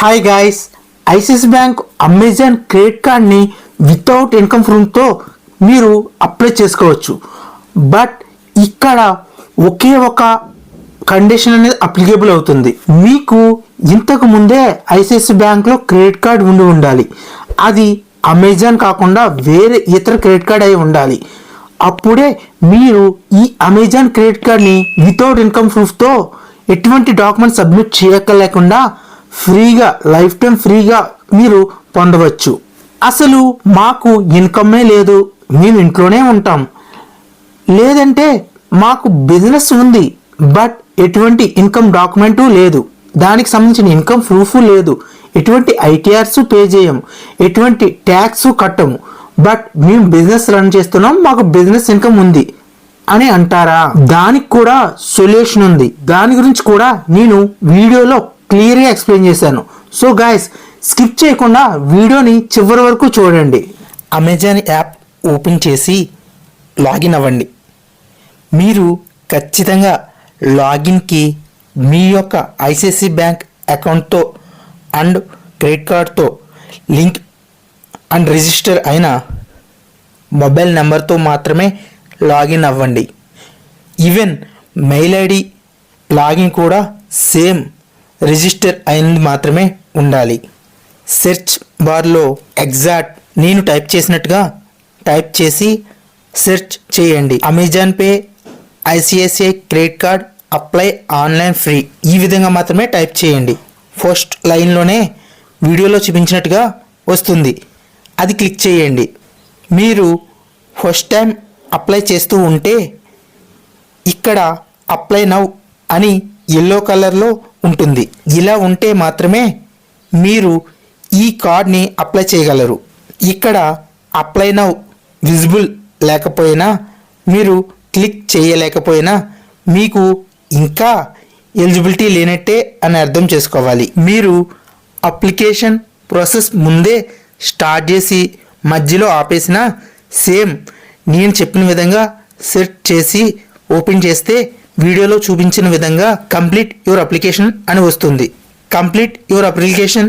Hi guys, ICICI bank Amazon credit కార్డ్ని without income ప్రూఫ్తో మీరు apply చేసుకోవచ్చు. బట్ ఇక్కడ ఒకే ఒక కండిషన్ అనేది అప్లికేబుల్ అవుతుంది. మీకు ఇంతకు ముందే ఐసిఐసిఐ బ్యాంక్లో క్రెడిట్ కార్డ్ ఉండాలి. అది అమెజాన్ కాకుండా వేరే ఇతర క్రెడిట్ కార్డ్ అయి ఉండాలి. అప్పుడే మీరు ఈ అమెజాన్ క్రెడిట్ కార్డ్ని వితౌట్ ఇన్కమ్ ప్రూఫ్తో ఎటువంటి డాక్యుమెంట్ సబ్మిట్ చేయలేకుండా ఫ్రీగా లైఫ్ టైం ఫ్రీగా మీరు పొందవచ్చు. అసలు మాకు ఇన్కమే లేదు, మేము ఇంట్లోనే ఉంటాం, లేదంటే మాకు బిజినెస్ ఉంది బట్ ఎటువంటి ఇన్కమ్ డాక్యుమెంటు లేదు, దానికి సంబంధించిన ఇన్కమ్ ప్రూఫ్ లేదు, ఎటువంటి ఐటీఆర్స్ పే చేయము, ఎటువంటి ట్యాక్స్ కట్టము, బట్ మేము బిజినెస్ రన్ చేస్తున్నాం, మాకు బిజినెస్ ఇన్కమ్ ఉంది అని అంటారా? దానికి కూడా సొల్యూషన్ ఉంది. దాని గురించి కూడా నేను వీడియోలో క్లియర్గా ఎక్స్ప్లెయిన్ చేశాను. సో గైస్, స్కిప్ చేయకుండా వీడియోని చివరి వరకు చూడండి. అమెజాన్ యాప్ ఓపెన్ చేసి లాగిన్ అవ్వండి. మీరు ఖచ్చితంగా లాగిన్కి మీ యొక్క ఐసిఐసిఐ బ్యాంక్ అకౌంట్తో అండ్ క్రెడిట్ కార్డ్తో లింక్ అండ్ రిజిస్టర్ అయిన మొబైల్ నెంబర్తో మాత్రమే లాగిన్ అవ్వండి. ఈవెన్ మెయిల్ ఐడి లాగిన్ కూడా సేమ్ రిజిస్టర్ అయినది మాత్రమే ఉండాలి. సెర్చ్ బార్లో ఎగ్జాక్ట్ నేను టైప్ చేసినట్టుగా టైప్ చేసి సెర్చ్ చేయండి. Amazon pay ICICI credit card apply online free, ఈ విధంగా మాత్రమే టైప్ చేయండి. ఫస్ట్ లైన్లోనే వీడియోలో చూపించినట్టుగా వస్తుంది, అది క్లిక్ చేయండి. మీరు ఫస్ట్ టైం అప్లై చేస్తూ ఉంటే ఇక్కడ అప్లై నౌ అని ఎల్లో కలర్లో ఉంటుంది. ఇలా ఉంటే మాత్రమే మీరు ఈ కార్డ్ని అప్లై చేయగలరు. ఇక్కడ అప్లై నౌ విజిబుల్ లేకపోయినా, మీరు క్లిక్ చేయలేకపోయినా మీకు ఇంకా ఎలిజిబిలిటీ లేనట్టే అని అర్థం చేసుకోవాలి. మీరు అప్లికేషన్ ప్రాసెస్ ముందే స్టార్ట్ చేసి మధ్యలో ఆపేసిన సేమ్ నేను చెప్పిన విధంగా సెట్ చేసి ఓపెన్ చేస్తే వీడియోలో చూపించిన విధంగా కంప్లీట్ యువర్ అప్లికేషన్ అని వస్తుంది. కంప్లీట్ యువర్ అప్లికేషన్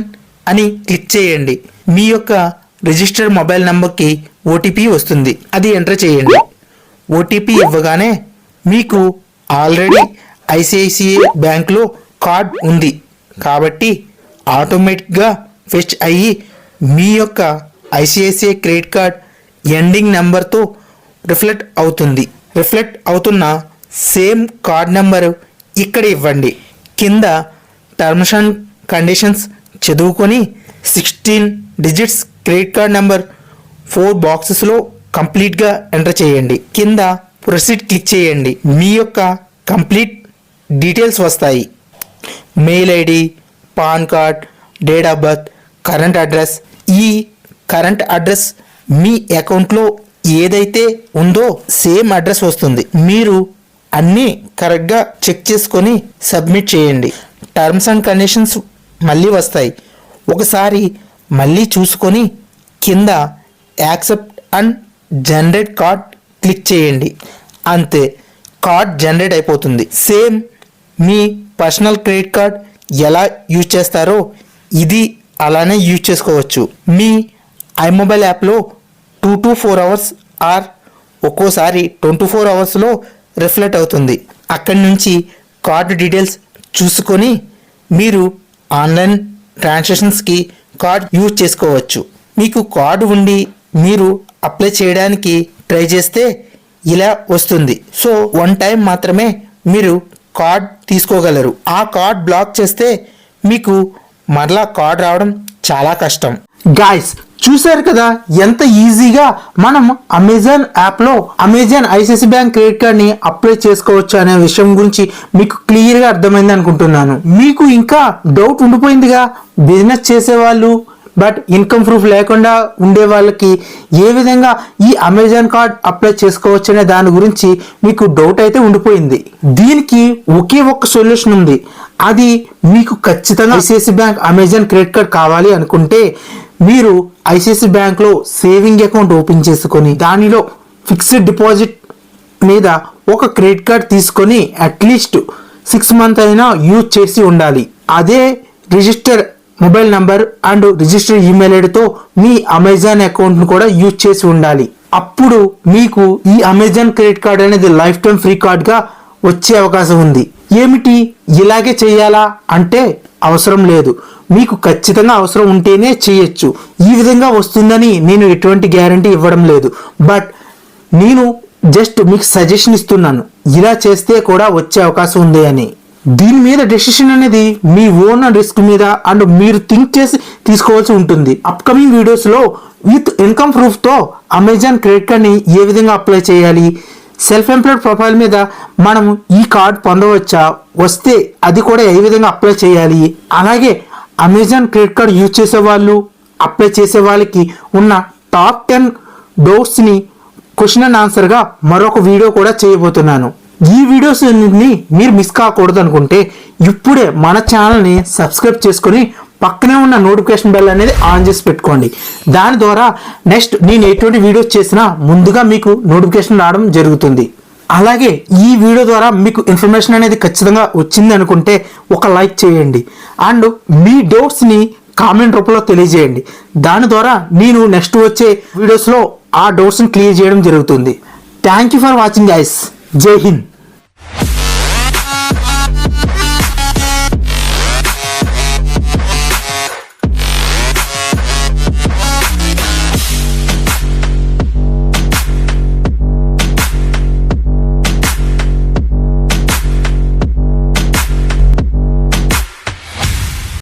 అని క్లిక్ చేయండి. మీ యొక్క రిజిస్టర్డ్ మొబైల్ నెంబర్కి ఓటీపీ వస్తుంది, అది ఎంటర్ చేయండి. ఓటీపీ ఇవ్వగానే మీకు ఆల్రెడీ ఐసిఐసిఐ బ్యాంక్లో కార్డ్ ఉంది కాబట్టి ఆటోమేటిక్గా ఫెచ్ అయ్యి మీ యొక్క ఐసిఐసిఐ క్రెడిట్ కార్డ్ ఎండింగ్ నెంబర్తో రిఫ్లెక్ట్ అవుతుంది. రిఫ్లెక్ట్ అవుతున్న సేమ్ కార్డ్ నెంబర్ ఇక్కడ ఇవ్వండి. కింద టర్మ్స్ అండ్ కండిషన్స్ చదువుకొని 16 డిజిట్స్ క్రెడిట్ కార్డ్ నెంబర్ 4 బాక్సెస్లో కంప్లీట్గా ఎంటర్ చేయండి. కింద ప్రొసీడ్ క్లిక్ చేయండి. మీ యొక్క కంప్లీట్ డీటెయిల్స్ వస్తాయి. Mail ID, pan card, date of birth, current address. ఈ కరెంట్ అడ్రస్ మీ అకౌంట్లో ఏదైతే ఉందో సేమ్ అడ్రస్ వస్తుంది. మీరు అన్నీ కరెక్ట్గా చెక్ చేసుకొని సబ్మిట్ చేయండి. టర్మ్స్ అండ్ కండిషన్స్ మళ్ళీ వస్తాయి. ఒకసారి మళ్ళీ చూసుకొని కింద accept and generate card click చేయండి. అంతే, కార్డ్ జనరేట్ అయిపోతుంది. సేమ్ మీ పర్సనల్ క్రెడిట్ కార్డ్ ఎలా యూజ్ చేస్తారో ఇది అలానే యూజ్ చేసుకోవచ్చు. మీ ఐమొబైల్ యాప్లో 2 to 4 అవర్స్ ఆర్ ఒక్కోసారి 24 అవర్స్లో రిఫ్లెక్ట్ అవుతుంది. అక్కడి నుంచి కార్డు డీటెయిల్స్ చూసుకొని మీరు ఆన్లైన్ ట్రాన్సాక్షన్స్కి కార్డ్ యూజ్ చేసుకోవచ్చు. మీకు కార్డు ఉండి మీరు అప్లై చేయడానికి ట్రై చేస్తే ఇలా వస్తుంది. సో 1 టైం మాత్రమే మీరు కార్డ్ తీసుకోగలరు. ఆ కార్డ్ బ్లాక్ చేస్తే మీకు మరలా కార్డ్ రావడం చాలా కష్టం. గాయ్స్, చూసారు కదా ఎంత ఈజీగా మనం అమెజాన్ యాప్లో అమెజాన్ ఐసిఐసిఐ బ్యాంక్ క్రెడిట్ కార్డ్ని అప్లై చేసుకోవచ్చు అనే విషయం గురించి మీకు క్లియర్గా అర్థమైంది అనుకుంటున్నాను. మీకు ఇంకా డౌట్ ఉండిపోయిందిగా, బిజినెస్ చేసేవాళ్ళు బట్ ఇన్కమ్ ప్రూఫ్ లేకుండా ఉండే వాళ్ళకి ఏ విధంగా ఈ అమెజాన్ కార్డ్ అప్లై చేసుకోవచ్చు అనే దాని గురించి మీకు డౌట్ అయితే ఉండిపోయింది. దీనికి ఒకే ఒక్క సొల్యూషన్ ఉంది. అది మీకు ఖచ్చితంగా ICICI bank Amazon credit card కావాలి అనుకుంటే మీరు ఐసిఐసిఐ బ్యాంక్లో సేవింగ్ అకౌంట్ ఓపెన్ చేసుకొని దానిలో ఫిక్స్డ్ డిపాజిట్ మీద ఒక క్రెడిట్ కార్డ్ తీసుకొని అట్లీస్ట్ 6 months అయినా యూజ్ చేసి ఉండాలి. అదే register mobile number and register email ఐడితో మీ అమెజాన్ అకౌంట్ను కూడా యూజ్ చేసి ఉండాలి. అప్పుడు మీకు ఈ అమెజాన్ క్రెడిట్ కార్డ్ అనేది లైఫ్ టైం ఫ్రీ కార్డ్గా వచ్చే అవకాశం ఉంది. ఏమిటి ఇలాగే చేయాలా అంటే అవసరం లేదు. మీకు ఖచ్చితంగా అవసరం ఉంటేనే చేయొచ్చు. ఈ విధంగా వస్తుందని నేను ఎటువంటి గ్యారంటీ ఇవ్వడం లేదు. బట్ నేను జస్ట్ మీకు సజెషన్ ఇస్తున్నాను, ఇలా చేస్తే కూడా వచ్చే అవకాశం ఉంది అని. దీని మీద డెసిషన్ అనేది మీ ఓన్ రిస్క్ మీద అండ్ మీరు థింక్ చేసి తీసుకోవాల్సి ఉంటుంది. అప్కమింగ్ వీడియోస్లో విత్ ఇన్కమ్ ప్రూఫ్తో అమెజాన్ క్రెడిట్ కార్డ్ని ఏ విధంగా అప్లై చేయాలి, సెల్ఫ్ ఎంప్లాయిడ్ ప్రొఫైల్ మీద మనం ఈ కార్డ్ పొందవచ్చా, వస్తే అది కూడా ఏ విధంగా అప్లై చేయాలి, అలాగే అమెజాన్ క్రెడిట్ కార్డ్ యూజ్ చేసే వాళ్ళు అప్లై చేసే వాళ్ళకి ఉన్న టాప్ 10 డౌట్స్ని క్వశ్చన్ అండ్ ఆన్సర్గా మరొక వీడియో కూడా చేయబోతున్నాను. ఈ వీడియోస్ అన్నింటినీ మీరు మిస్ కాకూడదు అనుకుంటే ఇప్పుడే మన ఛానల్ని సబ్స్క్రైబ్ చేసుకొని పక్కనే ఉన్న నోటిఫికేషన్ బెల్ అనేది ఆన్ చేసి పెట్టుకోండి. దాని ద్వారా నెక్స్ట్ నేను ఎటువంటి వీడియోస్ చేసినా ముందుగా మీకు నోటిఫికేషన్ రావడం జరుగుతుంది. అలాగే ఈ వీడియో ద్వారా మీకు ఇన్ఫర్మేషన్ అనేది ఖచ్చితంగా వచ్చింది అనుకుంటే ఒక లైక్ చేయండి అండ్ మీ డౌట్స్ని కామెంట్ రూపంలో తెలియజేయండి. దాని ద్వారా నేను నెక్స్ట్ వచ్చే వీడియోస్లో ఆ డౌట్స్ని క్లియర్ చేయడం జరుగుతుంది. Thank you for watching guys. జై హింద్.